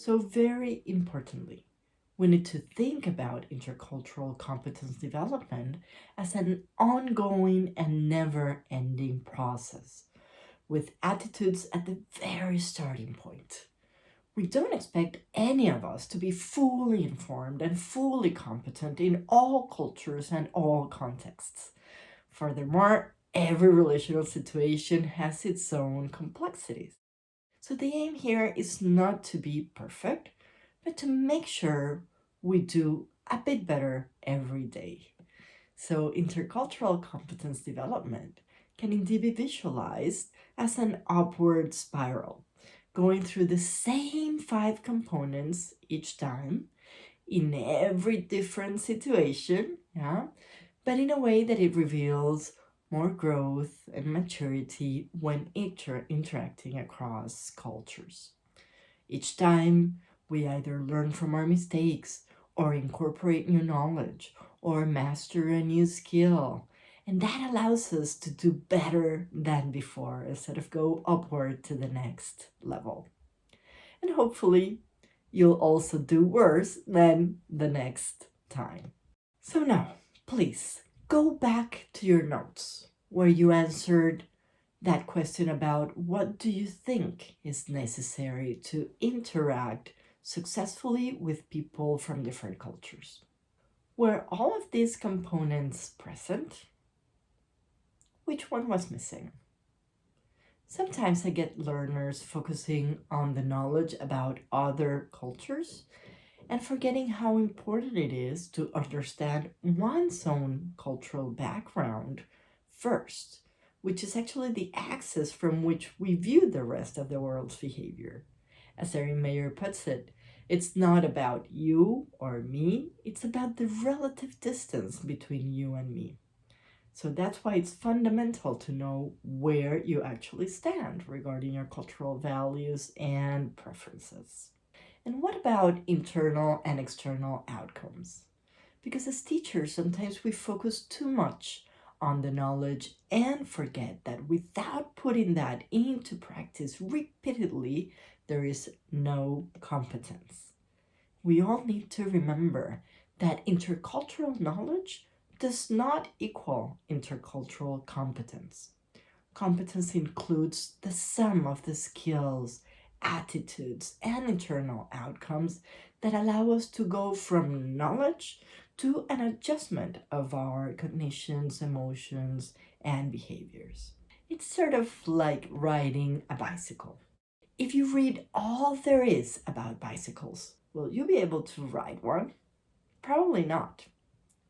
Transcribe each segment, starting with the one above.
So very importantly, we need to think about intercultural competence development as an ongoing and never-ending process, with attitudes at the very starting point. We don't expect any of us to be fully informed and fully competent in all cultures and all contexts. Furthermore, every relational situation has its own complexities. So the aim here is not to be perfect, but to make sure we do a bit better every day. So intercultural competence development can indeed be visualized as an upward spiral, going through the same 5 components each time in every different situation, yeah, but in a way that it reveals more growth and maturity when interacting across cultures. Each time we either learn from our mistakes or incorporate new knowledge or master a new skill. And that allows us to do better than before instead of go upward to the next level. And hopefully you'll also do worse than the next time. So now, please go back to your notes where you answered that question about what do you think is necessary to interact successfully with people from different cultures. Were all of these components present? Which one was missing? Sometimes I get learners focusing on the knowledge about other cultures and forgetting how important it is to understand one's own cultural background first, which is actually the axis from which we view the rest of the world's behavior. As Erin Mayer puts it, it's not about you or me, it's about the relative distance between you and me. So that's why it's fundamental to know where you actually stand regarding your cultural values and preferences. And what about internal and external outcomes? Because as teachers, sometimes we focus too much on the knowledge and forget that without putting that into practice repeatedly, there is no competence. We all need to remember that intercultural knowledge does not equal intercultural competence. Competence includes the sum of the skills, attitudes, and internal outcomes that allow us to go from knowledge to an adjustment of our cognitions, emotions, and behaviors. It's sort of like riding a bicycle. If you read all there is about bicycles, will you be able to ride one? Probably not.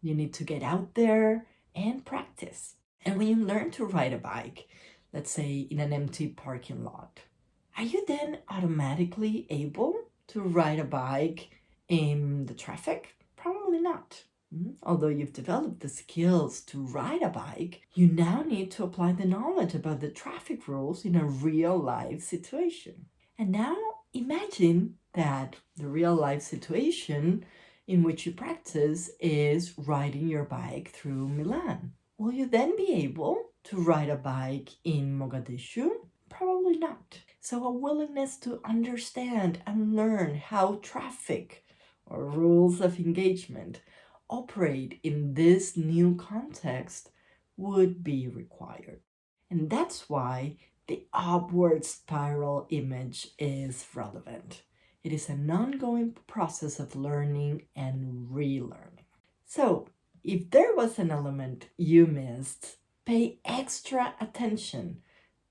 You need to get out there and practice. And when you learn to ride a bike, let's say in an empty parking lot, are you then automatically able to ride a bike in the traffic? Probably not. Although you've developed the skills to ride a bike, you now need to apply the knowledge about the traffic rules in a real life situation. And now imagine that the real life situation in which you practice is riding your bike through Milan. Will you then be able to ride a bike in Mogadishu? Probably not. So a willingness to understand and learn how traffic or rules of engagement operate in this new context would be required. And that's why the upward spiral image is relevant. It is an ongoing process of learning and relearning. So, if there was an element you missed, pay extra attention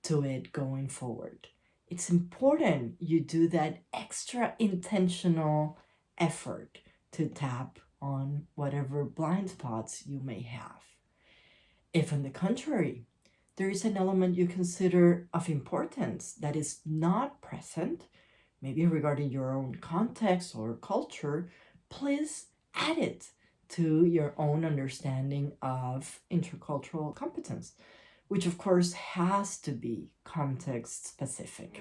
to it going forward. It's important you do that extra intentional effort to tap on whatever blind spots you may have. If, on the contrary, there is an element you consider of importance that is not present, maybe regarding your own context or culture, please add it to your own understanding of intercultural competence, which of course has to be context specific.